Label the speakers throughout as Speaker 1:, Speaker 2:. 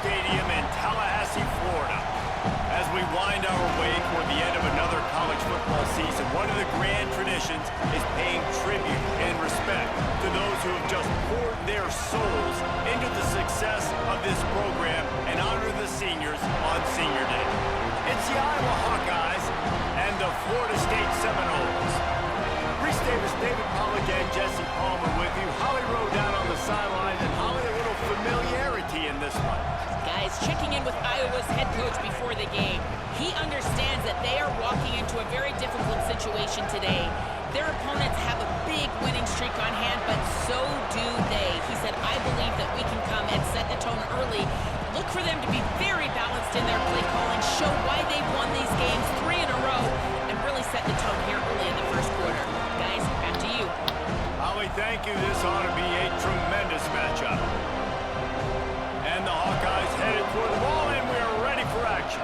Speaker 1: Stadium in Tallahassee, Florida. As we wind our way toward the end of another college football season, one of the grand traditions is paying tribute and respect to those who have just poured their souls into the success of this program and honor the seniors on Senior Day. It's the Iowa Hawkeyes and the Florida State Seminoles. Reese Davis, David Pollack, and Jesse Palmer with you. Holly Rowe down on the sidelines, and Holly, a little familiarity in this one.
Speaker 2: Guys, checking in with Iowa's head coach before the game. He understands that they are walking into a very difficult situation today. Their opponents have a big winning streak on hand, but so do they. He said, I believe that we can come and set the tone early. Look for them to be very balanced in their play calling, show why they've won these games 3 in a row, and really set the tone here early in the first quarter. Guys, back to you.
Speaker 1: Holly, thank you. This ought to be a tremendous matchup. And the Hawkeyes headed toward the ball, and we are ready for action.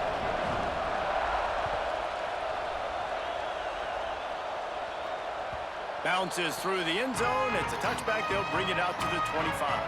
Speaker 1: Bounces through the end zone. It's a touchback. They'll bring it out to the 25.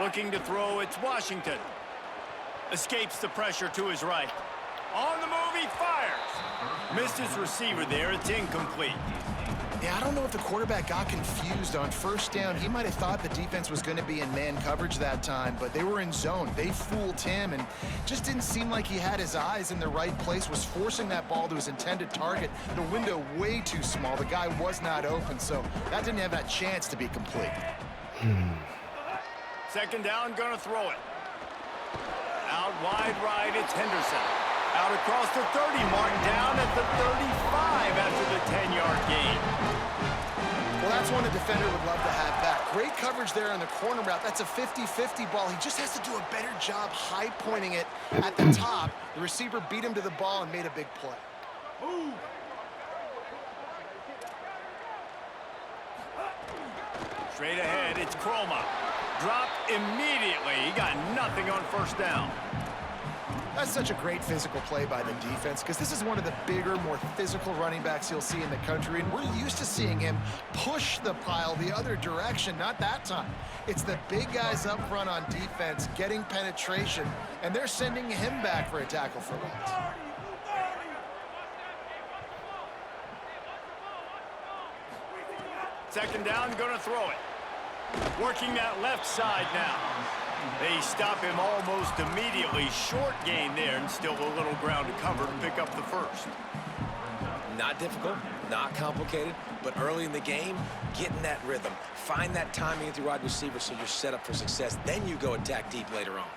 Speaker 1: Looking to throw, it's Washington. Escapes the pressure to his right. On the move, he fires. Missed his receiver there, it's incomplete.
Speaker 3: Yeah, I don't know if the quarterback got confused on first down. He might have thought the defense was going to be in man coverage that time, but they were in zone. They fooled him and just didn't seem like he had his eyes in the right place, was forcing that ball to his intended target. The window way too small. The guy was not open, so that didn't have that chance to be complete.
Speaker 1: Second down, gonna throw it. Out wide right, it's Henderson. Out across the 30 mark, down at the 35 after the 10-yard gain.
Speaker 3: Well, that's one a defender would love to have back. Great coverage there on the corner route. That's a 50-50 ball. He just has to do a better job high-pointing it at the top. The receiver beat him to the ball and made a big play.
Speaker 1: Move. Straight ahead, it's Croma. Dropped immediately. He got nothing on first down.
Speaker 3: That's such a great physical play by the defense because this is one of the bigger, more physical running backs you'll see in the country, and we're used to seeing him push the pile the other direction, not that time. It's the big guys up front on defense getting penetration, and they're sending him back for a tackle for loss.
Speaker 1: Second down, gonna throw it. Working that left side now. They stop him almost immediately. Short gain there, and still a little ground to cover to pick up the first.
Speaker 4: Not difficult, not complicated, but early in the game, get in that rhythm. Find that timing at the wide receiver so you're set up for success. Then you go attack deep later on.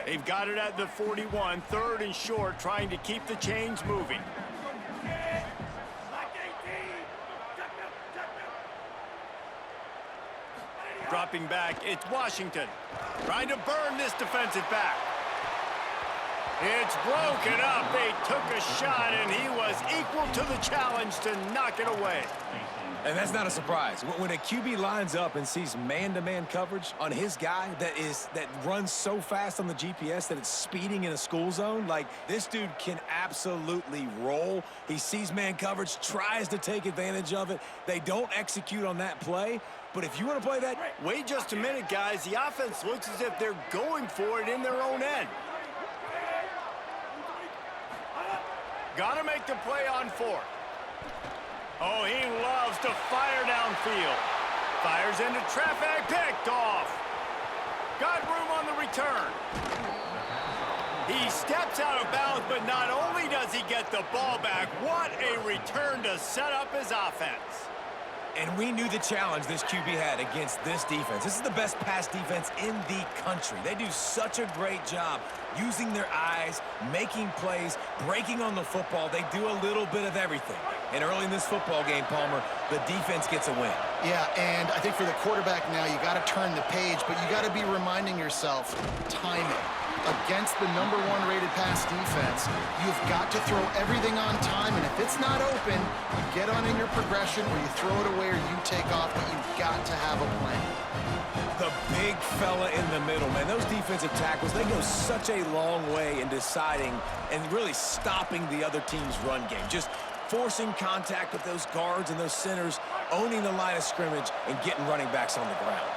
Speaker 1: They've got it at the 41, third and short, trying to keep the chains moving. Dropping back, it's Washington. Trying to burn this defensive back. It's broken up. They took a shot, and he was equal to the challenge to knock it away.
Speaker 4: And that's not a surprise. When a QB lines up and sees man-to-man coverage on his guy that runs so fast on the GPS that it's speeding in a school zone, like, this dude can absolutely roll. He sees man coverage, tries to take advantage of it. They don't execute on that play. But if you want to play that...
Speaker 1: Wait just a minute, guys. The offense looks as if they're going for it in their own end. Got to make the play on fourth. Oh, he loves to fire downfield. Fires into traffic, picked off. Got room on the return. He steps out of bounds, but not only does he get the ball back, what a return to set up his offense.
Speaker 4: And we knew the challenge this QB had against this defense. This is the best pass defense in the country. They do such a great job using their eyes, making plays, breaking on the football. They do a little bit of everything. And early in this football game, Palmer, the defense gets a win.
Speaker 3: Yeah, and I think for the quarterback now, you got to turn the page, but you got to be reminding yourself timing. Against the #1 rated pass defense, you've got to throw everything on time, and if it's not open, you get on in your progression or you throw it away or you take off, but you've got to have a plan.
Speaker 4: The big fella in the middle, man. Those defensive tackles, they go such a long way in deciding and really stopping the other team's run game. Just forcing contact with those guards and those centers, owning the line of scrimmage, and getting running backs on the ground.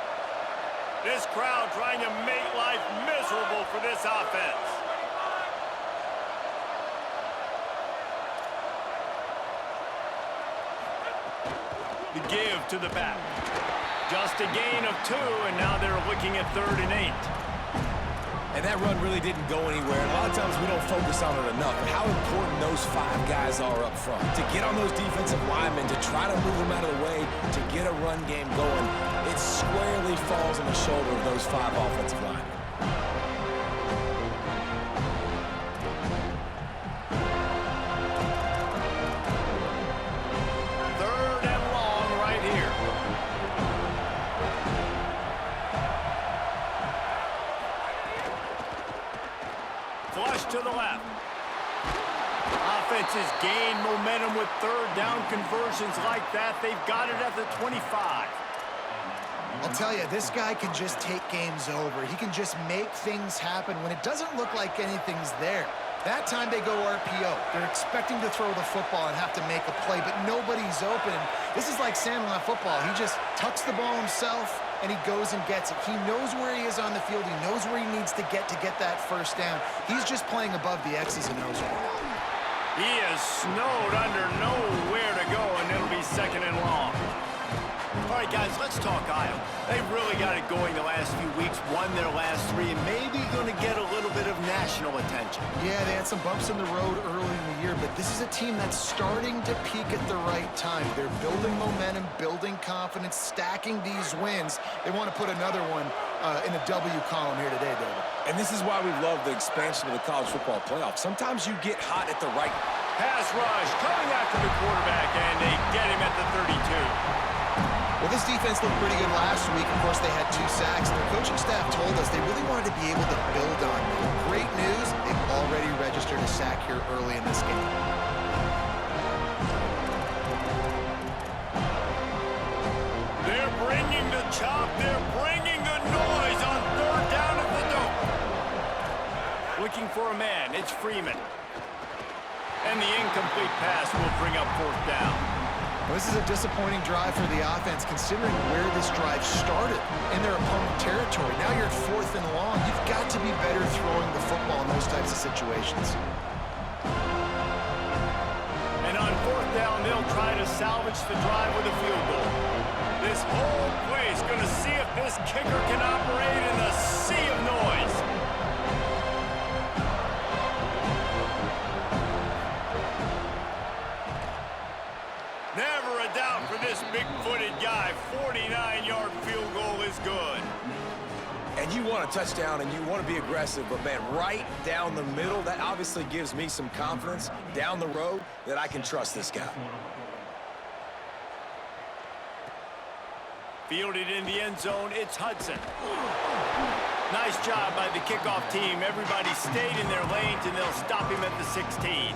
Speaker 1: This crowd trying to make life miserable for this offense. The give to the back. Just a gain of 2, and now they're looking at 3rd and 8.
Speaker 4: And that run really didn't go anywhere. And a lot of times we don't focus on it enough, but how important those 5 guys are up front. To get on those defensive linemen, to try to move them out of the way, to get a run game going, it squarely falls on the shoulder of those 5 offensive linemen.
Speaker 1: To the left. Offenses gain momentum with 3rd down conversions like that. They've got it at the 25.
Speaker 3: I'll tell you, this guy can just take games over. He can just make things happen when it doesn't look like anything's there. That time they go RPO. They're expecting to throw the football and have to make a play, but nobody's open. This is like Sandlot football. He just tucks the ball himself, and he goes and gets it. He knows where he is on the field. He knows where he needs to get that first down. He's just playing above the X's and O's.
Speaker 1: He is snowed under, nowhere to go, and it'll be 2nd and long. All right, guys, let's talk Iowa. They've really got it going the last few weeks, won their last 3, and maybe going to get a little bit of national attention.
Speaker 3: Yeah, they had some bumps in the road early in the year, but this is a team that's starting to peak at the right time. They're building momentum, building confidence, stacking these wins. They want to put another one in the W column here today, David.
Speaker 4: And this is why we love the expansion of the college football playoff. Sometimes you get hot at the right.
Speaker 1: Pass rush coming after the quarterback, and they get him at the 32.
Speaker 3: Well, this defense looked pretty good last week. Of course, they had 2 sacks. Their coaching staff told us they really wanted to be able to build on it. Great news, they've already registered a sack here early in this game.
Speaker 1: They're bringing the chop. They're bringing the noise on 3rd down at the dope. Looking for a man. It's Freeman. And the incomplete pass will bring up 4th down.
Speaker 3: Well, this is a disappointing drive for the offense, considering where this drive started in their opponent territory. Now you're at 4th and long. You've got to be better throwing the football in those types of situations.
Speaker 1: And on 4th down, they'll try to salvage the drive with a field goal. This whole place going to see if this kicker can operate in the sea of noise. Never a doubt for this big-footed guy. 49-yard field goal is good.
Speaker 4: And you want a touchdown and you want to be aggressive, but man, right down the middle, that obviously gives me some confidence down the road that I can trust this guy.
Speaker 1: Fielded in the end zone, it's Hudson. Nice job by the kickoff team. Everybody stayed in their lanes, and they'll stop him at the 16.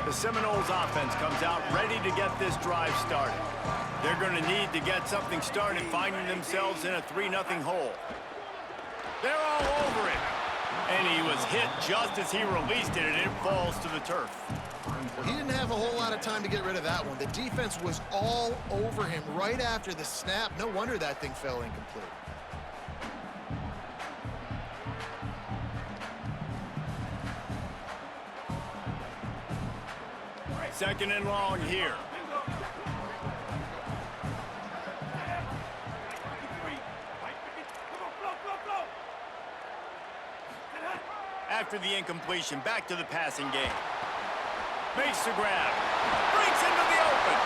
Speaker 1: The Seminoles offense comes out ready to get this drive started. They're going to need to get something started, finding themselves in a 3-0 hole. They're all over it. And he was hit just as he released it, and it falls to the turf.
Speaker 3: He didn't have a whole lot of time to get rid of that one. The defense was all over him right after the snap. No wonder that thing fell incomplete.
Speaker 1: 2nd and long here. after the incompletion. Back to the passing game. Makes the grab. Breaks into the open.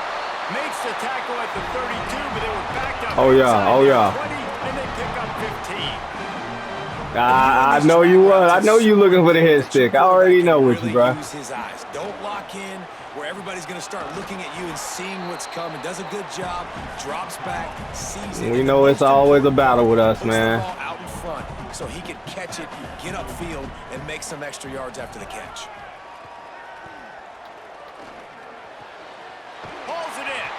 Speaker 1: Makes the tackle at the 32, but they were backed up.
Speaker 5: Oh, yeah. Oh, yeah.
Speaker 1: 20, and they pick up 15.
Speaker 5: I know you was. I know you looking for the head stick. I already know what you, bro.
Speaker 4: Use his eyes. Don't lock in where everybody's going to start looking at you and seeing what's coming. Does a good job. Drops back. Sees it.
Speaker 5: We know it's always a battle with us,
Speaker 4: Puts
Speaker 5: man.
Speaker 4: the ball out in front so he can catch it, get upfield, and make some extra yards after the catch.
Speaker 1: Pulls it in.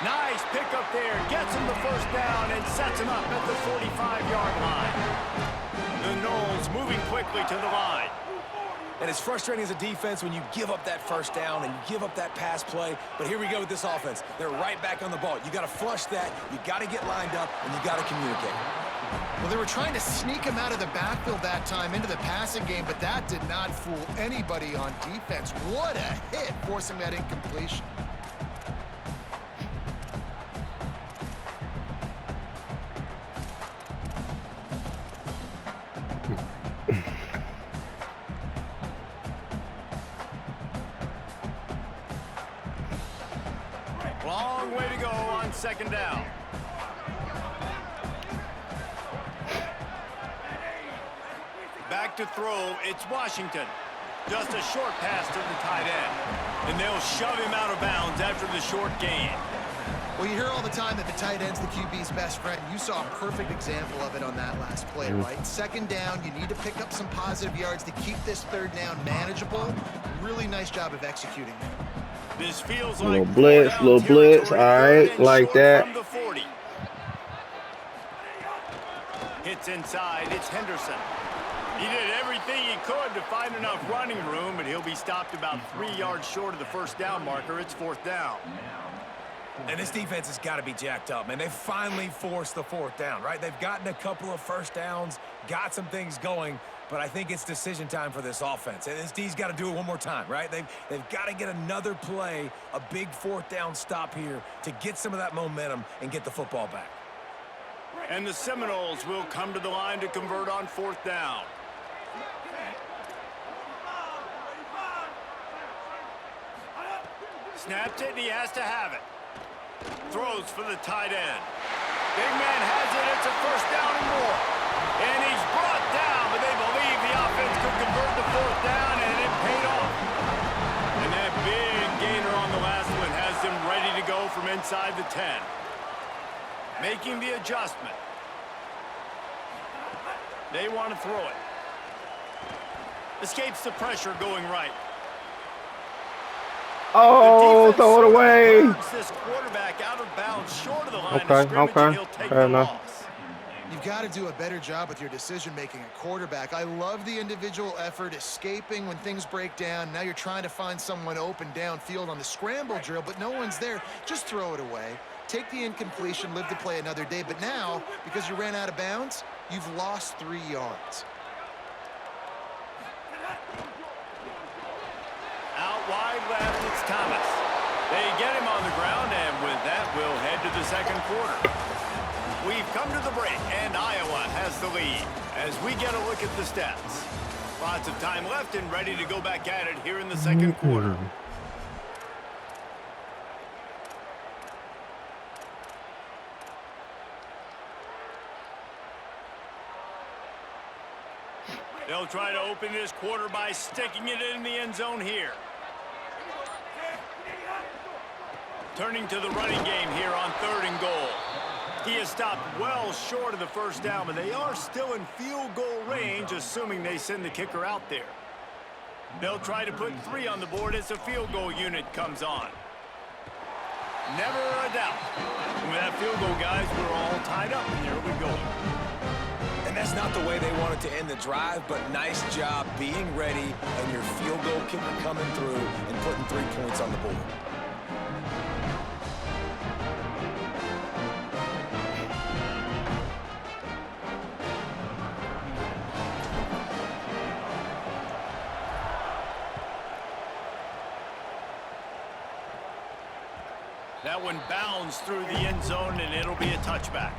Speaker 1: Nice pickup there. Gets him the first down and sets him up at the 45-yard line. The Knowles moving quickly to the line.
Speaker 4: And it's frustrating as a defense when you give up that first down and you give up that pass play. But here we go with this offense. They're right back on the ball. You got to flush that. You got to get lined up, and you got to communicate.
Speaker 3: Well, they were trying to sneak him out of the backfield that time into the passing game, but that did not fool anybody on defense. What a hit, forcing that incompletion.
Speaker 1: Long way to go on second down. Back to throw, it's Washington. Just a short pass to the tight end. And they'll shove him out of bounds after the short gain.
Speaker 3: Well, you hear all the time that the tight end's the QB's best friend. You saw a perfect example of it on that last play, right? Second down, you need to pick up some positive yards to keep this third down manageable. Really nice job of executing there.
Speaker 1: This feels like
Speaker 5: Little blitz, all right, like that.
Speaker 1: From the 40. Hits inside, it's Henderson. He did everything he could to find enough running room, but he'll be stopped about 3 yards short of the first down marker. It's fourth down.
Speaker 4: And this defense has got to be jacked up, man. They finally forced the fourth down, right? They've gotten a couple of first downs, got some things going, but I think it's decision time for this offense. And this D's got to do it one more time, right? They've got to get another play, a big fourth down stop here to get some of that momentum and get the football back.
Speaker 1: And the Seminoles will come to the line to convert on fourth down. Snaps it, and he has to have it. Throws for the tight end. Big man has it. It's a first down and more. And he's brought down, but they believe the offense could convert the fourth down, and it paid off. And that big gainer on the last one has them ready to go from inside the 10. Making the adjustment. They want to throw it. Escapes the pressure going right.
Speaker 5: Oh, throw it away.
Speaker 1: This quarterback out of bounds short of the line
Speaker 5: Okay,
Speaker 1: of scrimmage, and he'll take
Speaker 5: fair
Speaker 1: the
Speaker 5: enough.
Speaker 1: loss.
Speaker 3: You've got to do a better job with your decision-making at quarterback. I love the individual effort, escaping when things break down. Now you're trying to find someone open downfield on the scramble drill, but no one's there. Just throw it away. Take the incompletion, live to play another day. But now, because you ran out of bounds, you've lost 3 yards.
Speaker 1: Out wide left, it's Thomas. They get him on the ground, and with that, we'll head to the second quarter. We've come to the break, and Iowa has the lead as we get a look at the stats. Lots of time left and ready to go back at it here in the second quarter. They'll try to open this quarter by sticking it in the end zone here. Turning to the running game here on 3rd and goal. He is stopped well short of the first down, but they are still in field goal range, assuming they send the kicker out there. They'll try to put 3 on the board as the field goal unit comes on. Never a doubt. And with that field goal, guys, we're all tied up, and there we go.
Speaker 4: And that's not the way they wanted to end the drive, but nice job being ready and your field goal kicker coming through and putting 3 points on the board.
Speaker 1: That one bounds through the end zone, and it'll be a touchback.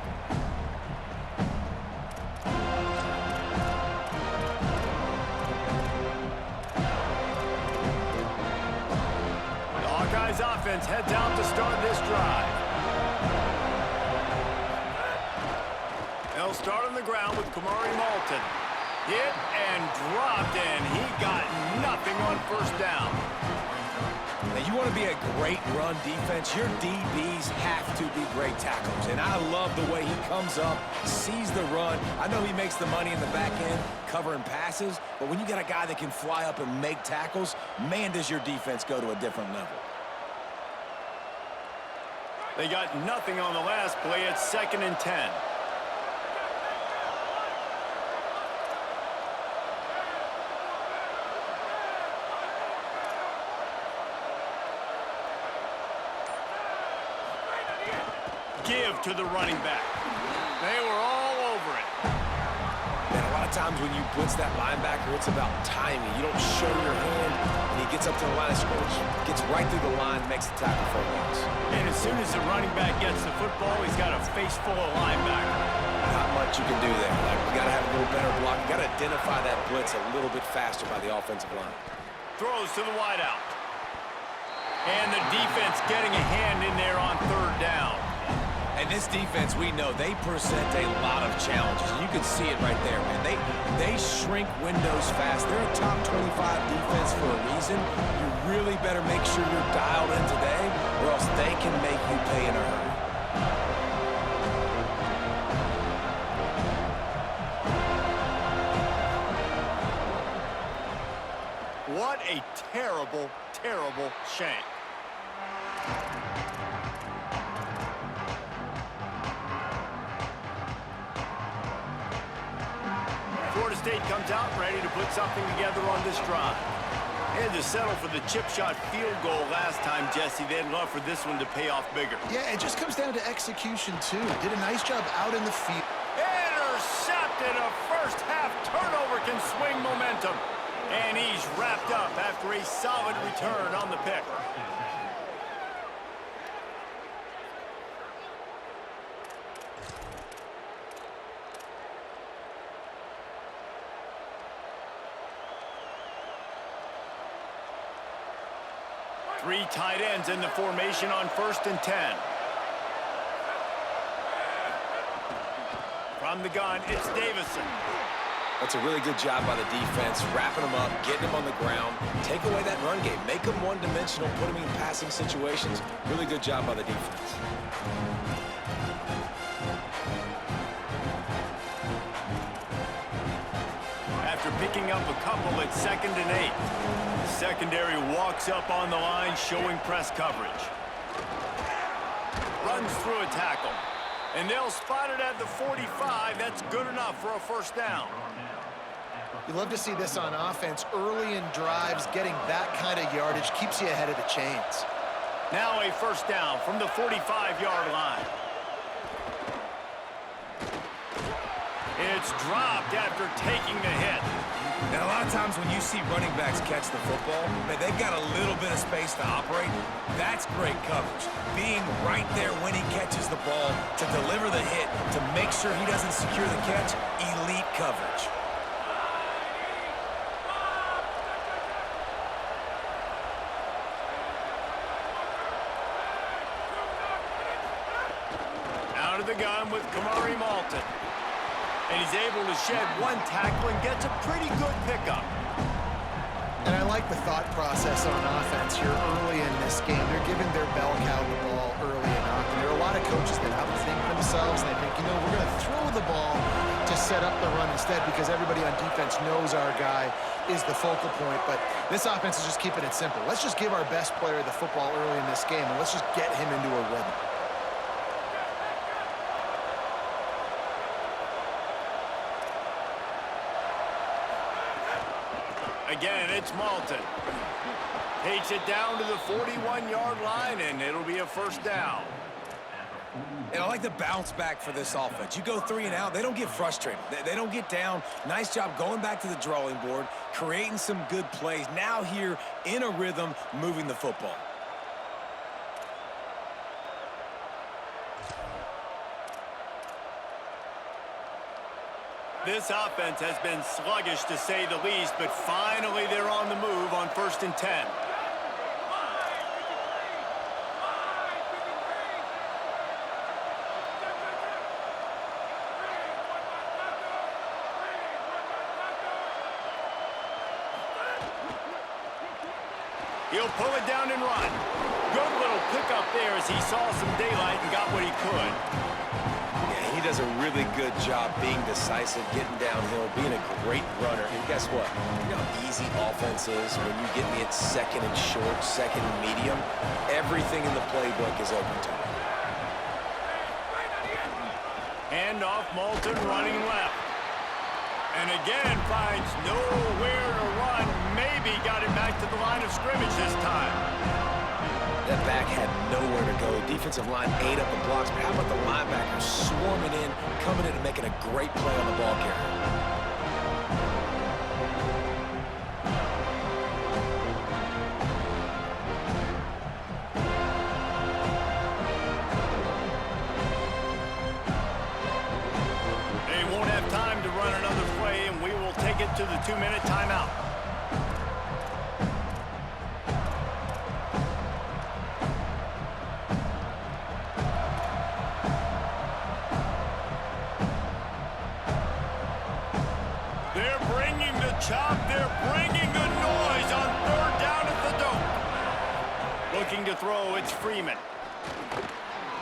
Speaker 1: his offense heads out to start this drive. They'll start on the ground with Kamari Malton. Hit and dropped, and he got nothing on first down.
Speaker 4: Now, you want to be a great run defense, your DBs have to be great tacklers. And I love the way he comes up, sees the run. I know he makes the money in the back end covering passes, but when you got a guy that can fly up and make tackles, man, does your defense go to a different level.
Speaker 1: They got nothing on the last play. It's 2nd and 10. Give to the running back. They were all over it.
Speaker 4: And a lot of times when you blitz that linebacker, it's about timing. You don't show your hand, and he gets up to the line of scrimmage, gets right through the line, makes the tackle for a loss.
Speaker 1: And as soon as the running back gets the football, he's got a face full of linebacker.
Speaker 4: Not much you can do there. Like, you got to have a little better block. You got to identify that blitz a little bit faster by the offensive line.
Speaker 1: Throws to the wideout. And the defense getting a hand in there on 3rd down.
Speaker 4: And this defense, we know, they present a lot of challenges. You can see it right there, man. They shrink windows fast. They're a top 25 defense for a reason. You really better make sure you're dialed in today, or else they can make you pay in a hurry.
Speaker 1: What a terrible, terrible shank. Florida State comes out ready to put something together on this drive. They had to settle for the chip shot field goal last time, Jesse. They'd love for this one to pay off bigger.
Speaker 3: Yeah, it just comes down to execution, too. Did a nice job out in the field.
Speaker 1: Intercepted. A first-half turnover can swing momentum. And he's wrapped up after a solid return on the pick. Three tight ends in the formation on 1st and 10. From the gun, it's Davison.
Speaker 4: That's a really good job by the defense, wrapping them up, getting them on the ground, take away that run game, make them one-dimensional, put them in passing situations. Really good job by the defense.
Speaker 1: After picking up a couple at 2nd and 8. Secondary walks up on the line, showing press coverage. Runs through a tackle. And they'll spot it at the 45. That's good enough for a first down.
Speaker 3: You love to see this on offense. Early in drives, getting that kind of yardage keeps you ahead of the chains.
Speaker 1: Now a first down from the 45-yard line. It's dropped after taking the hit.
Speaker 4: And a lot of times when you see running backs catch the football, man, they've got a little bit of space to operate. That's great coverage. Being right there when he catches the ball to deliver the hit, to make sure he doesn't secure the catch, elite coverage.
Speaker 1: Out of the gun with Kamari Malton. And he's able to shed one tackle and gets a pretty good pickup.
Speaker 3: And I like the thought process on offense here early in this game. They're giving their bell cow the ball early enough. And there are a lot of coaches that outthink themselves. And they think, you know, we're going to throw the ball to set up the run instead because everybody on defense knows our guy is the focal point. But this offense is just keeping it simple. Let's just give our best player the football early in this game, and let's just get him into a rhythm.
Speaker 1: Again, it's Malton. Takes it down to the 41-yard line, and it'll be a first down.
Speaker 4: And I like the bounce back for this offense. You go 3 and out, they don't get frustrated. They don't get down. Nice job going back to the drawing board, creating some good plays. Now here in a rhythm, moving the football.
Speaker 1: This offense has been sluggish, to say the least, but finally they're on the move on 1st and 10. He'll pull it down and run. Good little pickup there as he saw some daylight and got what he could.
Speaker 4: Yeah, he does a really good job being decisive, getting downhill, being a great runner. And guess what? You know how easy offense is when you get me at second and short, second and medium. Everything in the playbook is open to him.
Speaker 1: Hand off Moulton running left. And again finds nowhere to run. Maybe got it back to the line of scrimmage this time.
Speaker 4: That back had nowhere to go. Defensive line ate up the blocks, but how about the linebackers swarming in, coming in and making a great play on the ball carrier?
Speaker 1: To the 2-minute timeout. They're bringing the chop. They're bringing the noise on 3rd down at the Dome. Looking to throw, it's Freeman.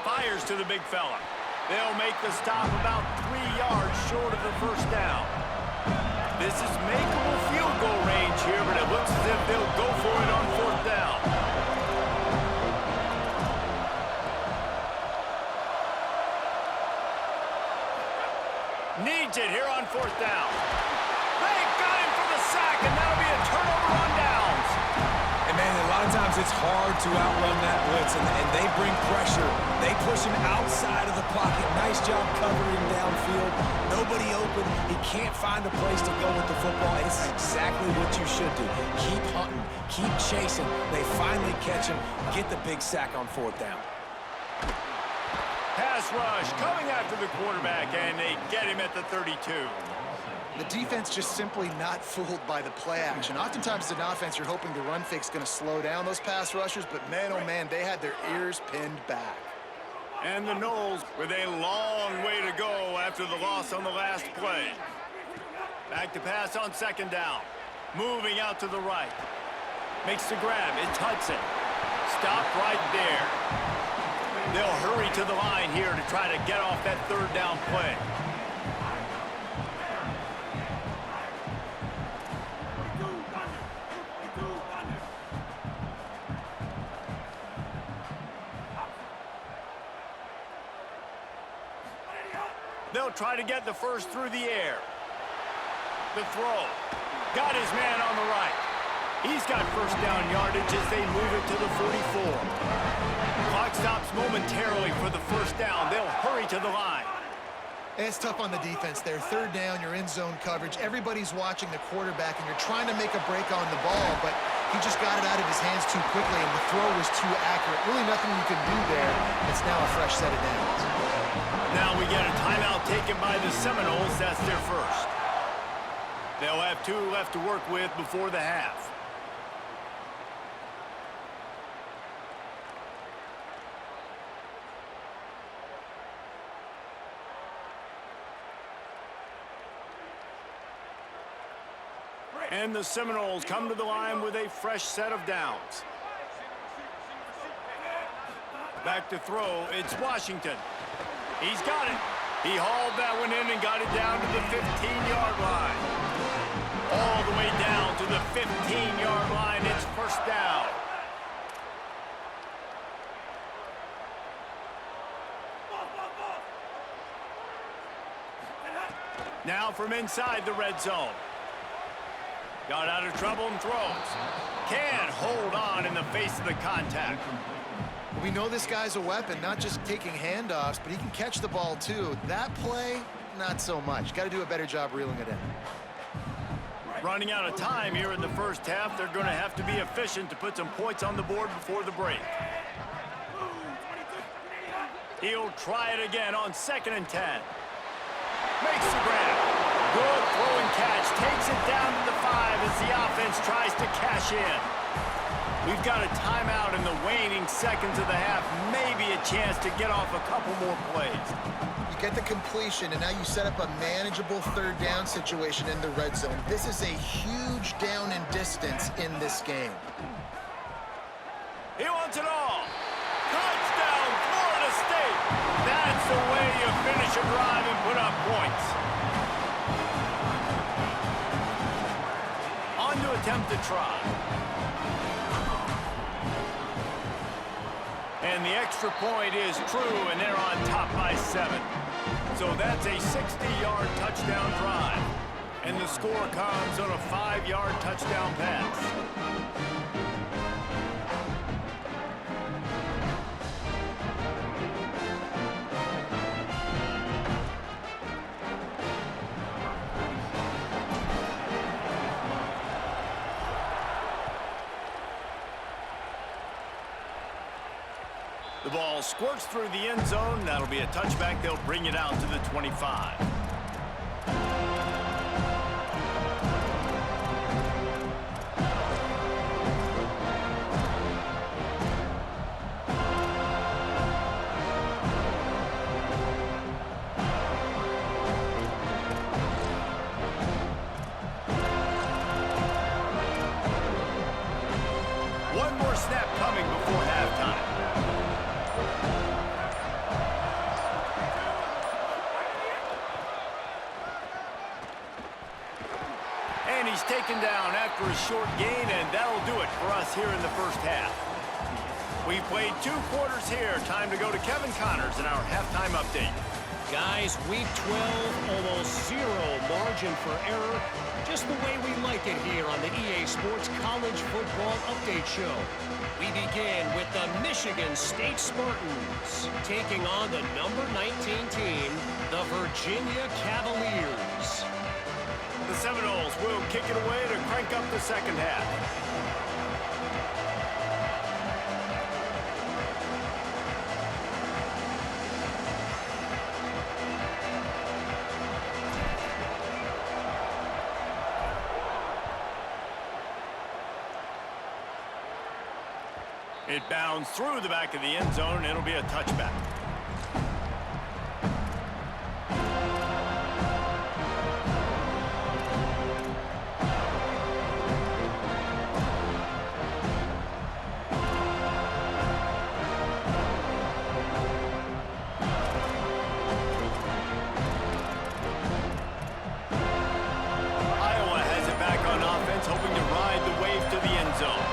Speaker 1: Fires to the big fella. They'll make the stop about 3 yards short of the first down. This is makeable field goal range here, but it looks as if they'll go for it on 4th down. Needs it here on 4th down. They got him for the sack, and that'll be a turnover on downs.
Speaker 4: And man, a lot of times it's hard to outrun that blitz, and they bring pressure. They push him outside of the pocket. Nice job covering downfield. Nobody open. He can't find a place to go with the football. And this is exactly what you should do. Keep hunting. Keep chasing. They finally catch him. Get the big sack on 4th down.
Speaker 1: Pass rush coming after the quarterback, and they get him at the 32.
Speaker 3: The defense just simply not fooled by the play action. Oftentimes as an offense, you're hoping the run fake's going to slow down those pass rushers, but man, oh man, they had their ears pinned back.
Speaker 1: And the Knowles with a long way to go after the loss on the last play. Back to pass on 2nd down. Moving out to the right. Makes the grab. It's Hudson. Stop right there. They'll hurry to the line here to try to get off that 3rd down play. They'll try to get the first through the air. The throw. Got his man on the right. He's got 1st down yardage as they move it to the 44. Clock stops momentarily for the 1st down. They'll hurry to the line.
Speaker 3: It's tough on the defense there. 3rd down, you're in zone coverage. Everybody's watching the quarterback, and you're trying to make a break on the ball, but he just got it out of his hands too quickly, and the throw was too accurate. Really nothing you can do there. It's now a fresh set of downs.
Speaker 1: Now we get a timeout taken by the Seminoles. That's their first. They'll have 2 left to work with before the half. And the Seminoles come to the line with a fresh set of downs. Back to throw, it's Washington. He's got it. He hauled that one in and got it down to the 15-yard line. All the way down to the 15-yard line. It's 1st down. Now from inside the red zone. Got out of trouble and throws. Can't hold on in the face of the contact.
Speaker 3: We know this guy's a weapon, not just taking handoffs, but he can catch the ball too. That play, not so much. Got to do a better job reeling it in.
Speaker 1: Running out of time here in the 1st half. They're going to have to be efficient to put some points on the board before the break. He'll try it again on 2nd and 10. Makes the grab. Good throw and catch. Takes it down to the 5 as the offense tries to cash in. We've got a timeout in the waning seconds of the half. Maybe a chance to get off a couple more plays.
Speaker 3: You get the completion, and now you set up a manageable 3rd down situation in the red zone. This is a huge down in distance in this game.
Speaker 1: He wants it all. Touchdown, Florida State. That's the way you finish a drive and put up points. On to attempt to try. And the extra point is true, and they're on top by 7. So that's a 60-yard touchdown drive. And the score comes on a 5-yard touchdown pass. The ball squirts through the end zone. That'll be a touchback. They'll bring it out to the 25. One more snap coming before halftime. And he's taken down after a short gain, and that'll do it for us here in the first half. We've played 2 quarters here. Time to go to Kevin Connors in our halftime update.
Speaker 6: Guys, week 12, almost 0 margin for error. Just the way we like it here on the EA Sports College Football Update Show. We begin with the Michigan State Spartans taking on the number 19 team, the Virginia Cavaliers.
Speaker 1: The Seminoles will kick it away to crank up the second half. It bounds through the back of the end zone. It'll be a touchback. Iowa has it back on offense, hoping to ride the wave to the end zone.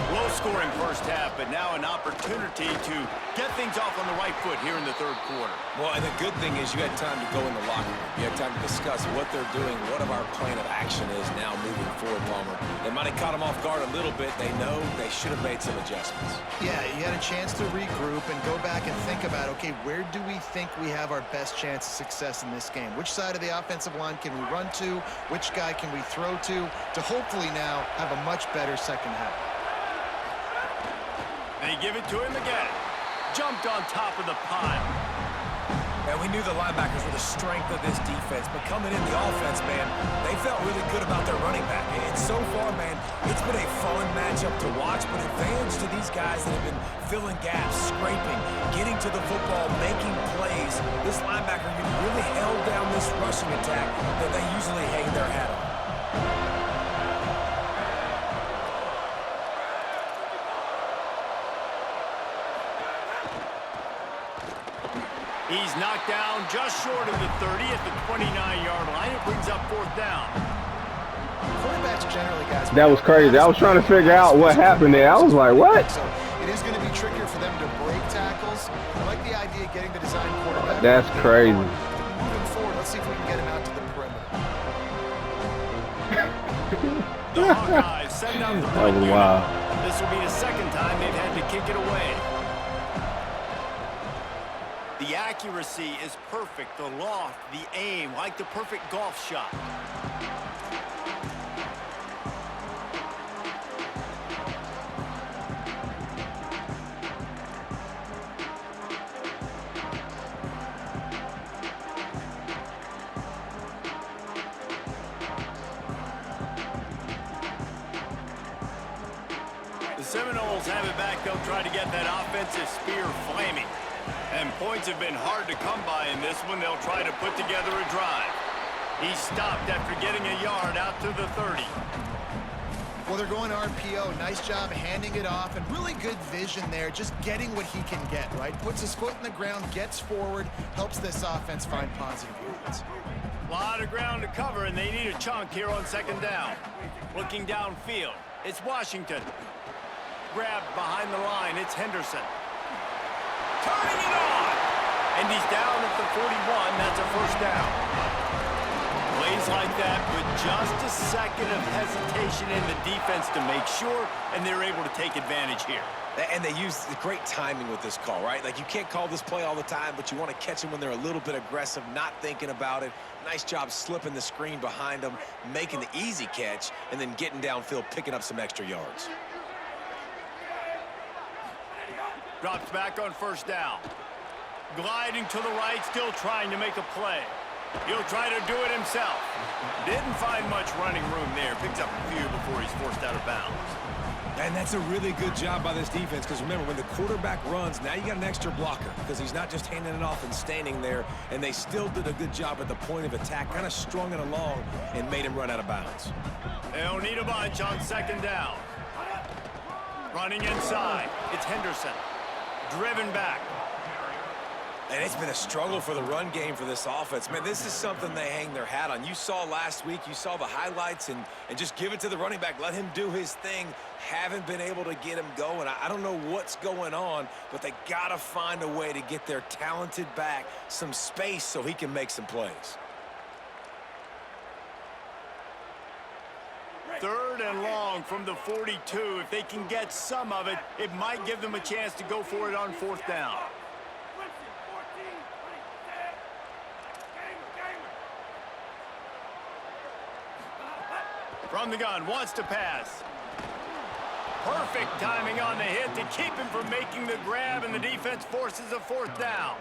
Speaker 1: Low-scoring first half, but now an opportunity to get things off on the right foot here in the third quarter.
Speaker 4: Well, and the good thing is you had time to go in the locker room. You had time to discuss what they're doing, what our plan of action is now moving forward, Palmer. They might have caught them off guard a little bit. They know they should have made some adjustments.
Speaker 3: Yeah, you had a chance to regroup and go back and think about, okay, where do we think we have our best chance of success in this game? Which side of the offensive line can we run to? Which guy can we throw to hopefully now have a much better second half?
Speaker 1: They give it to him again. Jumped on top of the pile.
Speaker 4: And we knew the linebackers were the strength of this defense, but coming in the offense, man, they felt really good about their running back. And so far, man, it's been a fun matchup to watch, but advantage to these guys that have been filling gaps, scraping, getting to the football, making plays. This linebacker really held down this rushing attack that they usually hang their hat on.
Speaker 1: He's knocked down just short of the 30 at the 29-yard line. It brings up 4th down.
Speaker 3: Quarterbacks generally, guys.
Speaker 5: That was crazy. I was trying to figure out what happened there. I was like, what?
Speaker 3: So it is going to be trickier for them to break tackles. I like the idea of getting the design quarterback.
Speaker 5: That's crazy.
Speaker 3: Moving forward, let's see if we can get him out to the perimeter.
Speaker 1: The Hawkeyes send out the
Speaker 5: That was wild.
Speaker 1: This will be the second time they've had to kick it away. The accuracy is perfect, the loft, the aim, like the perfect golf shot. The Seminoles have it back. They'll try to get that offensive spear flaming. And points have been hard to come by in this one. They'll try to put together a drive. He stopped after getting a yard out to the 30.
Speaker 3: Well, they're going RPO. Nice job handing it off, and really good vision there, just getting what he can get, right? Puts his foot in the ground, gets forward, helps this offense find positive yards.
Speaker 1: A lot of ground to cover, and they need a chunk here on second down. Looking downfield, it's Washington. Grabbed behind the line, it's Henderson. Turning it on! And he's down at the 41, that's a first down. Plays like that with just a second of hesitation in the defense to make sure, and they're able to take advantage here.
Speaker 4: And they use great timing with this call, right? Like, you can't call this play all the time, but you want to catch them when they're a little bit aggressive, not thinking about it. Nice job slipping the screen behind them, making the easy catch, and then getting downfield, picking up some extra yards.
Speaker 1: Drops back on first down. Gliding to the right, still trying to make a play. He'll try to do it himself. Didn't find much running room there. Picks up a few before he's forced out of bounds.
Speaker 4: And that's a really good job by this defense, because remember, when the quarterback runs, now you got an extra blocker, because he's not just handing it off and standing there, and they still did a good job at the point of attack, kind of strung it along and made him run out of bounds.
Speaker 1: They'll need a bunch on second down. Running inside, it's Henderson. Driven back.
Speaker 4: And it's been a struggle for the run game for this offense. Man, this is something they hang their hat on. You saw last week, you saw the highlights, and just give it to the running back. Let him do his thing. Haven't been able to get him going. I don't know what's going on, but they got to find a way to get their talented back some space so he can make some plays.
Speaker 1: Third and long from the 42. If they can get some of it, it might give them a chance to go for it on fourth down. From the gun, wants to pass. Perfect timing on the hit to keep him from making the grab, and the defense forces a fourth down.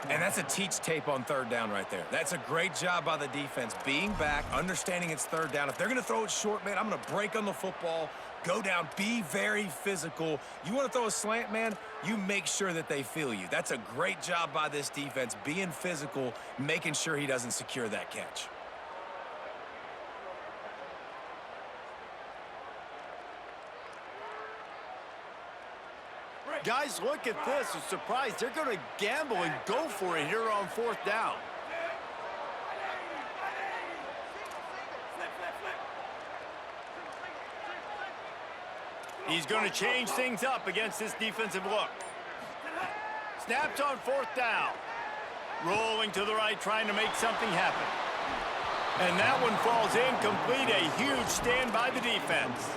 Speaker 4: And that's a teach tape on third down right there. That's a great job by the defense, being back, understanding it's third down. If they're going to throw it short, man, I'm going to break on the football, go down, be very physical. You want to throw a slant, man, you make sure that they feel you. That's a great job by this defense, being physical, making sure he doesn't secure that catch.
Speaker 1: Guys, look at this. A surprise. They're going to gamble and go for it here on fourth down. He's going to change things up against this defensive look. Snaps on fourth down. Rolling to the right, trying to make something happen. And that one falls incomplete. A huge stand by the defense.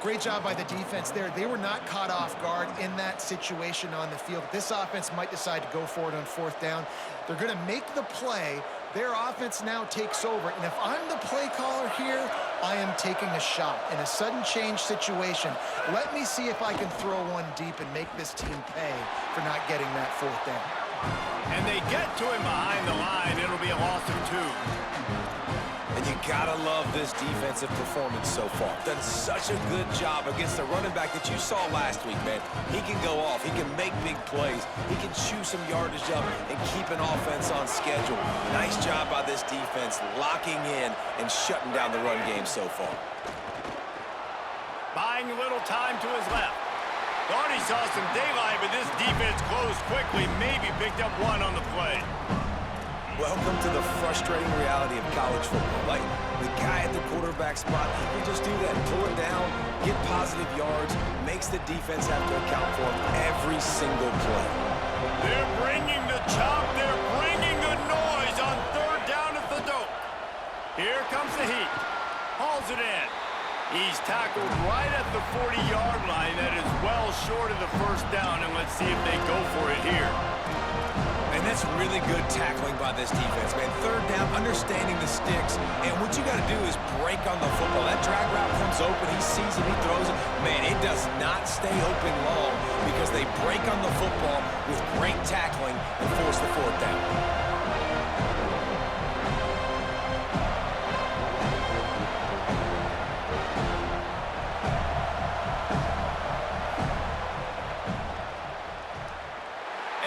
Speaker 3: Great job by the defense there. They were not caught off guard in that situation on the field. This offense might decide to go for it on fourth down. They're going to make the play. Their offense now takes over. And if I'm the play caller here, I am taking a shot in a sudden change situation. Let me see if I can throw one deep and make this team pay for not getting that fourth down.
Speaker 1: And they get to him behind the line. It'll be a loss of 2.
Speaker 4: And you gotta love this defensive performance so far. Done such a good job against the running back that you saw last week, man. He can go off. He can make big plays. He can chew some yardage up and keep an offense on schedule. Nice job by this defense, locking in and shutting down the run game so far.
Speaker 1: Buying a little time to his left. Thought he saw some daylight, but this defense closed quickly. Maybe picked up one on the play.
Speaker 4: Welcome to the frustrating reality of college football. Like, the guy at the quarterback spot, he can just do that, pull it down, get positive yards, makes the defense have to account for him every single play.
Speaker 1: They're bringing the chop, they're bringing the noise on third down at the dope. Here comes the heat. Hauls it in. He's tackled right at the 40-yard line. That is well short of the first down, and let's see if they go for it here.
Speaker 4: And that's really good tackling by this defense, man. Third down, understanding the sticks, and what you got to do is break on the football. That drag route comes open, he sees it, he throws it. Man, it does not stay open long because they break on the football with great tackling and force the fourth down.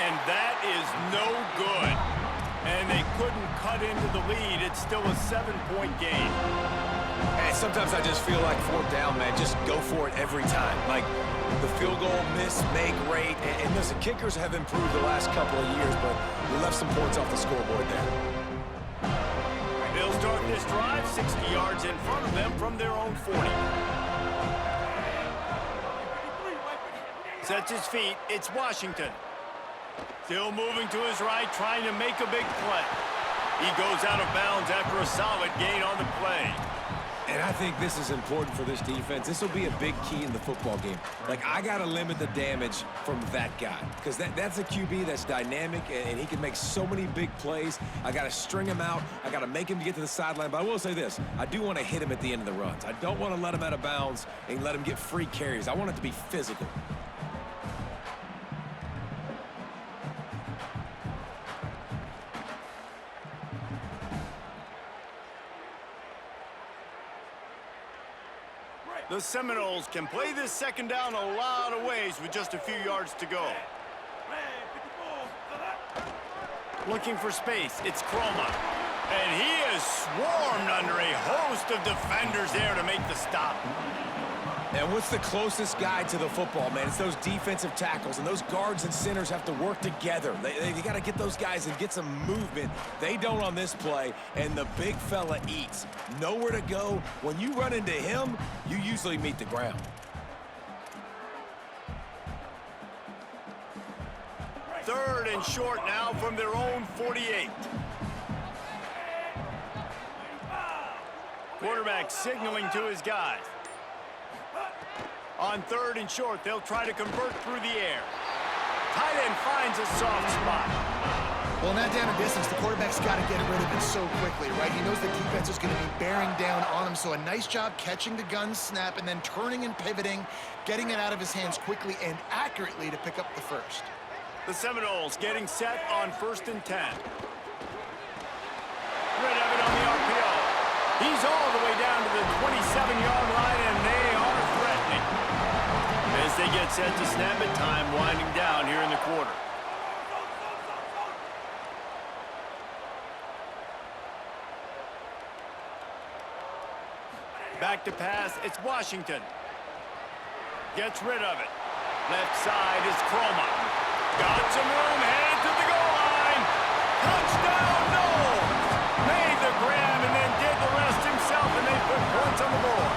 Speaker 1: And that is no good. And they couldn't cut into the lead. It's still a 7-point game.
Speaker 4: And sometimes I just feel like fourth down, man, just go for it every time. Like the field goal miss, make rate. And listen, kickers have improved the last couple of years, but we left some points off the scoreboard there.
Speaker 1: They'll start this drive 60 yards in front of them from their own 40. Sets his feet. It's Washington. Still moving to his right, trying to make a big play. He goes out of bounds after a solid gain on the play.
Speaker 4: And I think this is important for this defense. This will be a big key in the football game. Like, I got to limit the damage from that guy because that's a QB that's dynamic, and he can make so many big plays. I got to string him out. I got to make him get to the sideline. But I will say this. I do want to hit him at the end of the runs. I don't want to let him out of bounds and let him get free carries. I want it to be physical.
Speaker 1: The Seminoles can play this second down a lot of ways with just a few yards to go. Looking for space, it's Chroma. And he is swarmed under a host of defenders there to make the stop.
Speaker 4: And what's the closest guy to the football, man? It's those defensive tackles, and those guards and centers have to work together. They got to get those guys and get some movement. They don't on this play, and the big fella eats. Nowhere to go. When you run into him, you usually meet the ground.
Speaker 1: Third and short now from their own 48. Quarterback signaling to his guys. On third and short, they'll try to convert through the air. Tight end finds a soft spot.
Speaker 3: Well, in that down and distance, the quarterback's got to get rid of it so quickly, right? He knows the defense is going to be bearing down on him, so a nice job catching the gun snap and then turning and pivoting, getting it out of his hands quickly and accurately to pick up the first.
Speaker 1: The Seminoles getting set on 1st and 10. Rid of it on the RPO. He's all the way down to the 27-yard line, and they are threatening. As they get set to snap it, time winding down here in the quarter. Back to pass, it's Washington. Gets rid of it. Left side is Chroma. Got some room, headed to the goal line. Touchdown, Knowles! Made the grab and then did the rest himself, and they put points on the board.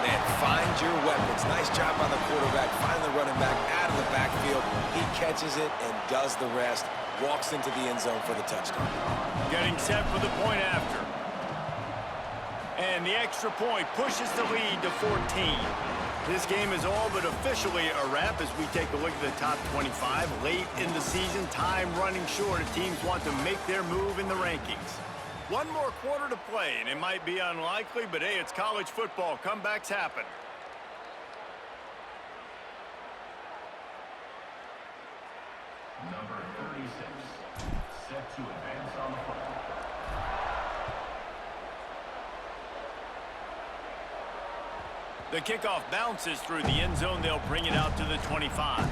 Speaker 4: Man, find your weapons. Nice job by the quarterback, finding the running back out of the backfield. He catches it and does the rest. Walks into the end zone for the touchdown.
Speaker 1: Getting set for the point after. And the extra point pushes the lead to 14. This game is all but officially a wrap as we take a look at the top 25. Late in the season, time running short as teams want to make their move in the rankings. One more quarter to play, and it might be unlikely, but hey, it's college football. Comebacks happen.
Speaker 7: Number 36, set to advance on the football.
Speaker 1: The kickoff bounces through the end zone. They'll bring it out to the 25.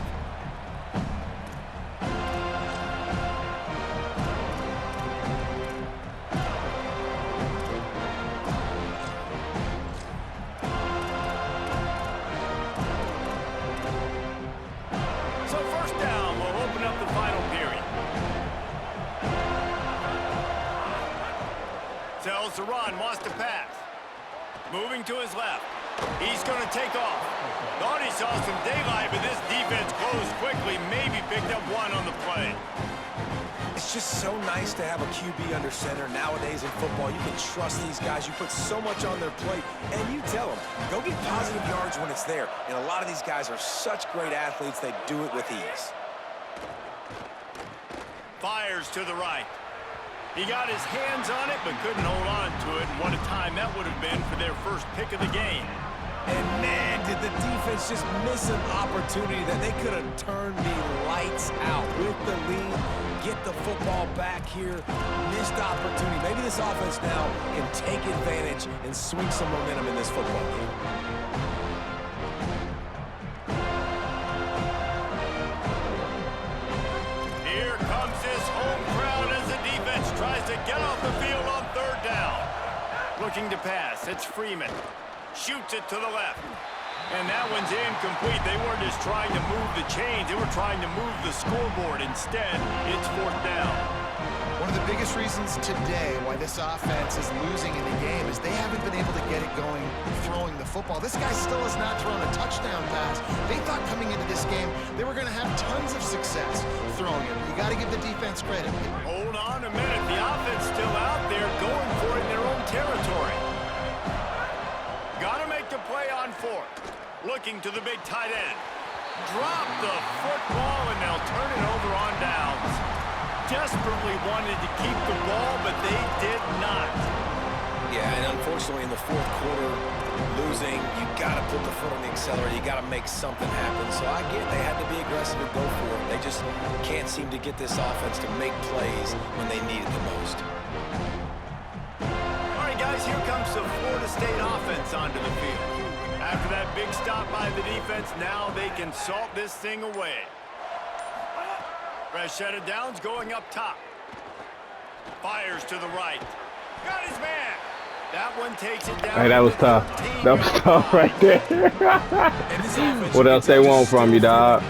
Speaker 1: So first down, we'll open up the final period. Tells to run, wants to pass. Moving to his left. He's going to take off. Thought he saw some daylight, but this defense closed quickly. Maybe picked up one on the play.
Speaker 4: It's just so nice to have a QB under center. Nowadays in football, you can trust these guys. You put so much on their plate, and you tell them, go get positive yards when it's there. And a lot of these guys are such great athletes, they do it with ease.
Speaker 1: Fires to the right. He got his hands on it, but couldn't hold on to it. And what a time that would have been for their first pick of the game.
Speaker 4: And man, did the defense just miss an opportunity that they could have turned the lights out with the lead, get the football back here, missed opportunity. Maybe this offense now can take advantage and swing some momentum in this football game.
Speaker 1: Here comes this home crowd. Looking to pass. It's Freeman. Shoots it to the left. And that one's incomplete. They weren't just trying to move the chains. They were trying to move the scoreboard. Instead, it's 4th down.
Speaker 3: One of the biggest reasons today why this offense is losing in the game is they haven't been able to get it going throwing the football. This guy still has not thrown a touchdown pass. They thought coming into this game they were going to have tons of success throwing it. You got to give the defense credit.
Speaker 1: Hold on a minute. The offense still out there going for it in their own territory. Got to make the play on 4th. Looking to the big tight end. Drop the football, and they'll turn it over on downs. Desperately wanted to keep the ball, but they did not.
Speaker 4: Yeah, and unfortunately in the 4th quarter, losing, you got to put the foot on the accelerator. You got to make something happen. So I get they had to be aggressive and go for it. They just can't seem to get this offense to make plays when they need it the most.
Speaker 1: All right, guys, here comes the Florida State offense onto the field. After that big stop by the defense, now they can salt this thing away. Fresh set of downs going up top. Fires to the right. Got his man. That one takes it down.
Speaker 5: Hey, that was tough. That was tough right there. What else they want from you, dog?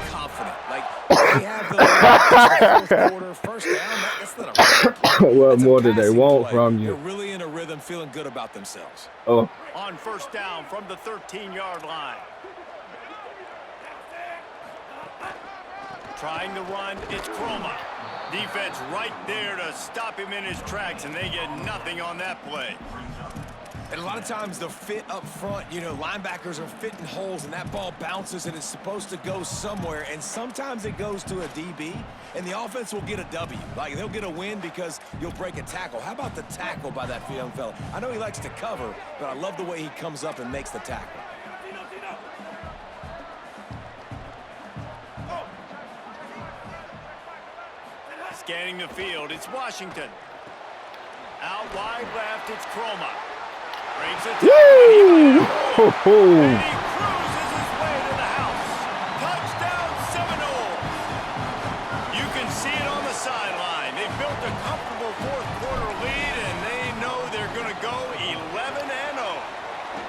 Speaker 5: What more did they want from you?
Speaker 4: They're really in a rhythm, feeling good about themselves.
Speaker 5: Oh.
Speaker 1: On 1st down from the 13-yard line. Trying to run, it's Chroma. Defense right there to stop him in his tracks, and they get nothing on that play.
Speaker 4: And a lot of times the fit up front, you know, linebackers are fitting holes, and that ball bounces, and it's supposed to go somewhere, and sometimes it goes to a DB, and the offense will get a W. Like, they'll get a win because you'll break a tackle. How about the tackle by that young fella? I know he likes to cover, but I love the way he comes up and makes the tackle.
Speaker 1: Scanning the field, it's Washington. Out wide left, it's Chroma. Breaks it down, and he cruises his way to the house. Touchdown Seminoles. You can see it on the sideline. They built a comfortable 4th quarter lead, and they know they're going to go 11-0.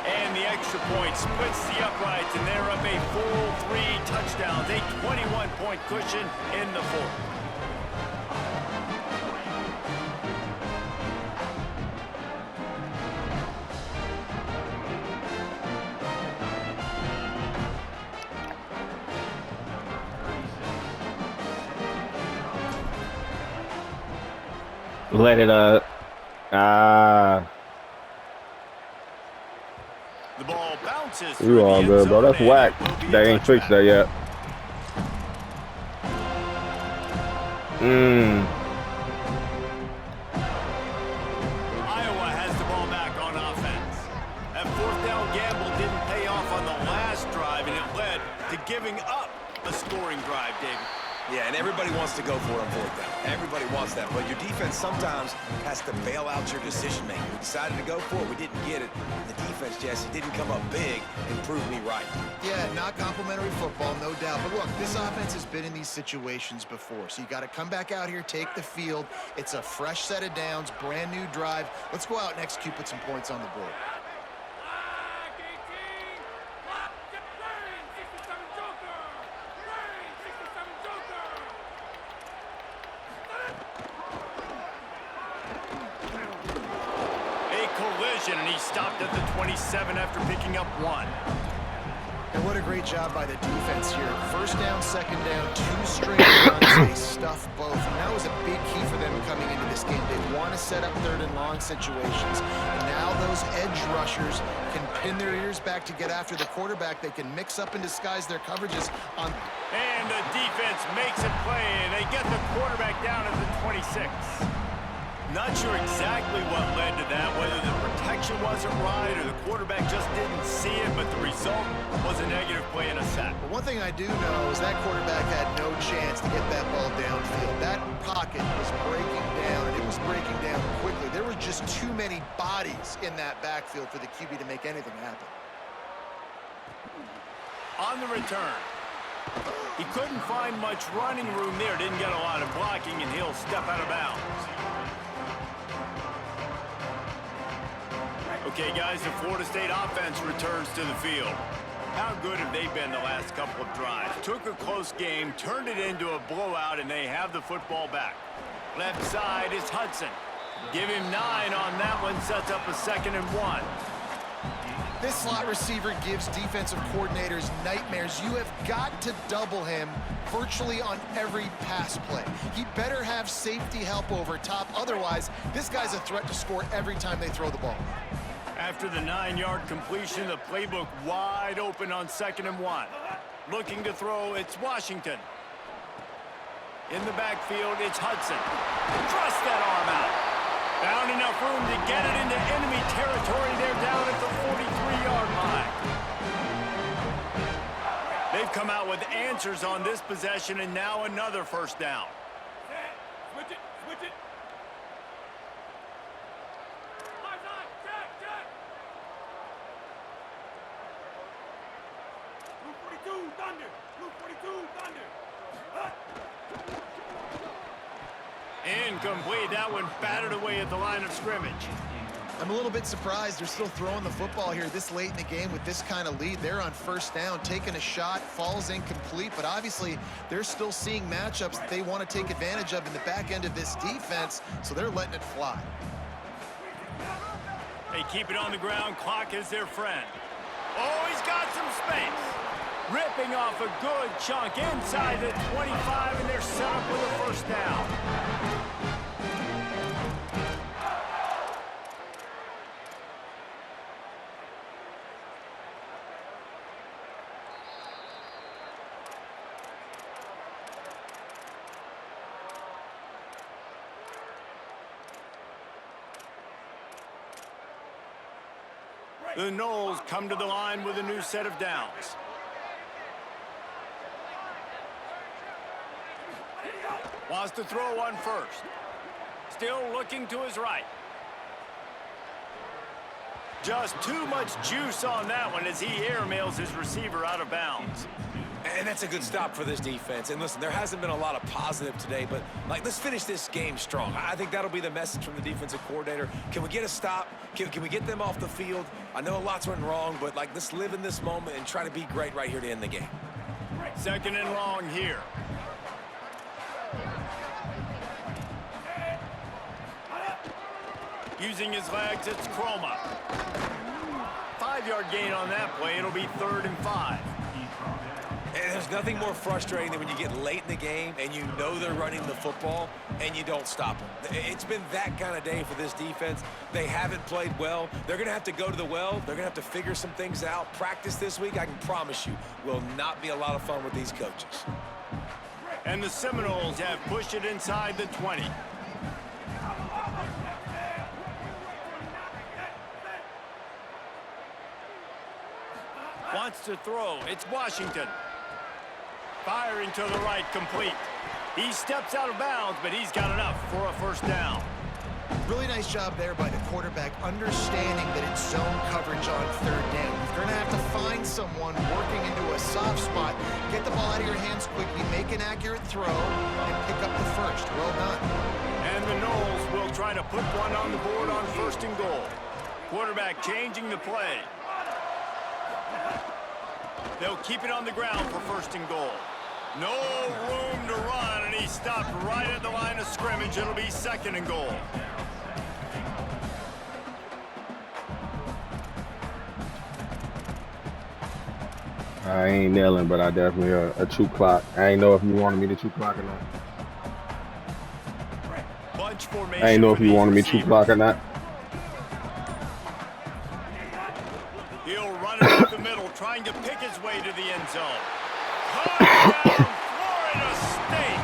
Speaker 1: And the extra point splits the uprights, and they're up a full 3 touchdowns, a 21-point cushion in the 4th.
Speaker 5: Let it up.
Speaker 1: The ball bounces.
Speaker 5: You all good, bro. That's whack. They ain't fixed that yet.
Speaker 1: Iowa has the ball back on offense. That 4th down gamble didn't pay off on the last drive, and it led to giving up a scoring drive, David.
Speaker 4: Yeah, and everybody wants to go for it on 4th down. Everybody wants that, but your defense sometimes has to bail out your decision-making. We decided to go for it. We didn't get it. The defense, Jesse, didn't come up big and prove me right.
Speaker 3: Yeah, not complimentary football, no doubt. But look, this offense has been in these situations before, so you got to come back out here, take the field. It's a fresh set of downs, brand new drive. Let's go out and execute, put some points on the board.
Speaker 1: And he stopped at the 27 after picking up 1.
Speaker 3: And what a great job by the defense here. 1st down, 2nd down, 2 straight runs. They stuffed both. And that was a big key for them coming into this game. They want to set up 3rd and long situations. And now those edge rushers can pin their ears back to get after the quarterback. They can mix up and disguise their coverages on.
Speaker 1: And the defense makes a play, and they get the quarterback down at the 26. Not sure exactly what led to that, whether the protection wasn't right or the quarterback just didn't see it, but the result was a negative play and a sack.
Speaker 3: But one thing I do know is that quarterback had no chance to get that ball downfield. That pocket was breaking down, and it was breaking down quickly. There were just too many bodies in that backfield for the QB to make anything happen.
Speaker 1: On the return, he couldn't find much running room there, didn't get a lot of blocking, and he'll step out of bounds. Okay, guys, the Florida State offense returns to the field. How good have they been the last couple of drives? Took a close game, turned it into a blowout, and they have the football back. Left side is Hudson. Give him 9 on that one, sets up a 2nd and 1.
Speaker 3: This slot receiver gives defensive coordinators nightmares. You have got to double him virtually on every pass play. He better have safety help over top. Otherwise, this guy's a threat to score every time they throw the ball.
Speaker 1: After the 9-yard completion, the playbook wide open on 2nd and 1. Looking to throw, it's Washington. In the backfield, it's Hudson. Thrust that arm out. Found enough room to get it into enemy territory. They're down at the 43-yard line. They've come out with answers on this possession, and now another first down.
Speaker 6: Switch it, switch it. Blue 42, Thunder. Blue 42, Thunder.
Speaker 1: Incomplete. That one battered away at the line of scrimmage.
Speaker 3: I'm a little bit surprised they're still throwing the football here this late in the game with this kind of lead. They're on first down, taking a shot, falls incomplete, but obviously they're still seeing matchups that they want to take advantage of in the back end of this defense, so they're letting it fly.
Speaker 1: They keep it on the ground. Clock is their friend. Oh, he's got some space. Ripping off a good chunk inside the 25, and they're set up with a first down. The Noles come to the line with a new set of downs. Wants to throw one first. Still looking to his right. Just too much juice on that one as he airmails his receiver out of bounds.
Speaker 4: And that's a good stop for this defense. And listen, there hasn't been a lot of positive today, but let's finish this game strong. I think that'll be the message from the defensive coordinator. Can we get a stop? Can we get them off the field? I know lots went wrong, but let's live in this moment and try to be great right here to end the game.
Speaker 1: 2nd and long here. Using his legs, it's Chroma. 5-yard gain on that play. It'll be 3rd and 5.
Speaker 4: And there's nothing more frustrating than when you get late in the game and you know they're running the football and you don't stop them. It's been that kind of day for this defense. They haven't played well. They're going to have to go to the well. They're going to have to figure some things out. Practice this week, I can promise you, will not be a lot of fun with these coaches.
Speaker 1: And the Seminoles have pushed it inside the 20. Wants to throw. It's Washington. Firing to the right, complete. He steps out of bounds, but he's got enough for a first down.
Speaker 3: Really nice job there by the quarterback, understanding that it's zone coverage on 3rd down. You're going to have to find someone working into a soft spot, get the ball out of your hands quickly, make an accurate throw, and pick up the first. Well done.
Speaker 1: And the Noles will try to put one on the board on 1st and goal. Quarterback changing the play. They'll keep it on the ground for 1st and goal. No room to run, and he stopped right at the line of scrimmage. It'll be 2nd and goal.
Speaker 5: I ain't nailing, but I definitely a true clock. I ain't know if you wanted me to true clock or not.
Speaker 1: Bunch formation.
Speaker 5: I ain't know if you wanted me true clock or not.
Speaker 1: He'll run it up the middle, trying to pick his way to the end zone. Touchdown, Florida State!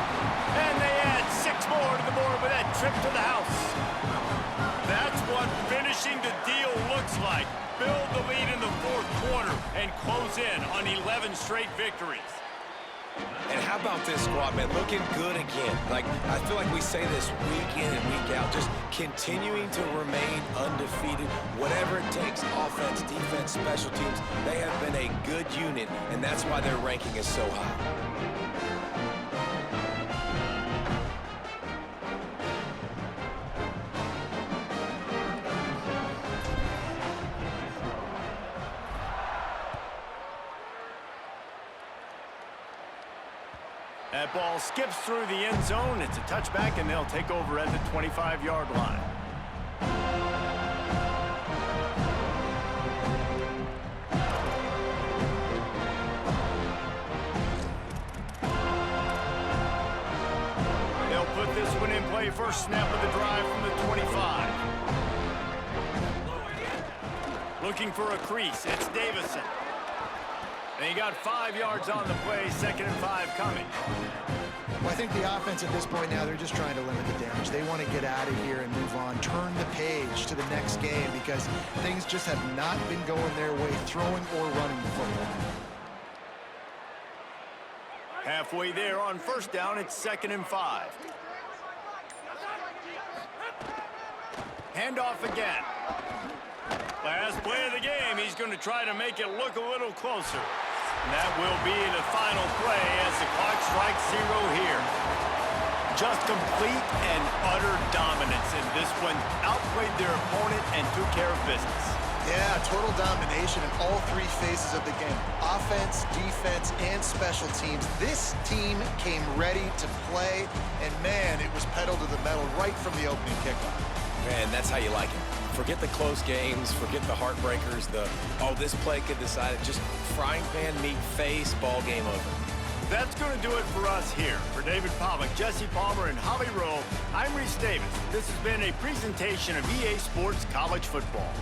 Speaker 1: And they add 6 more to the board with that trip to the house. That's what finishing the deal looks like. Build the lead in the 4th quarter and close in on 11 straight victories.
Speaker 4: And how about this squad, man? Looking good again. I feel like we say this week in and week out, just continuing to remain undefeated. Whatever it takes, offense, defense, special teams, they have been a good unit, and that's why their ranking is so high.
Speaker 1: That ball skips through the end zone. It's a touchback, and they'll take over at the 25-yard line. They'll put this one in play. First snap of the drive from the 25. Looking for a crease. It's Davison. And he got 5 yards on the play, 2nd and 5 coming.
Speaker 3: Well, I think the offense at this point now, they're just trying to limit the damage. They want to get out of here and move on, turn the page to the next game because things just have not been going their way, throwing or running the football.
Speaker 1: Halfway there on first down, it's 2nd and 5. Handoff again. Last play of the game, he's going to try to make it look a little closer. And that will be the final play as the clock strikes 0 here. Just complete and utter dominance in this one. Outplayed their opponent and took care of business.
Speaker 3: Yeah, total domination in all 3 phases of the game. Offense, defense, and special teams. This team came ready to play, and man, it was pedal to the metal right from the opening kickoff.
Speaker 4: Man, that's how you like it. Forget the close games, forget the heartbreakers, this play could decide it. Just frying pan meet face, ball game over.
Speaker 1: That's going to do it for us here. For David Pollack, Jesse Palmer, and Holly Rowe, I'm Reese Davis. This has been a presentation of EA Sports College Football.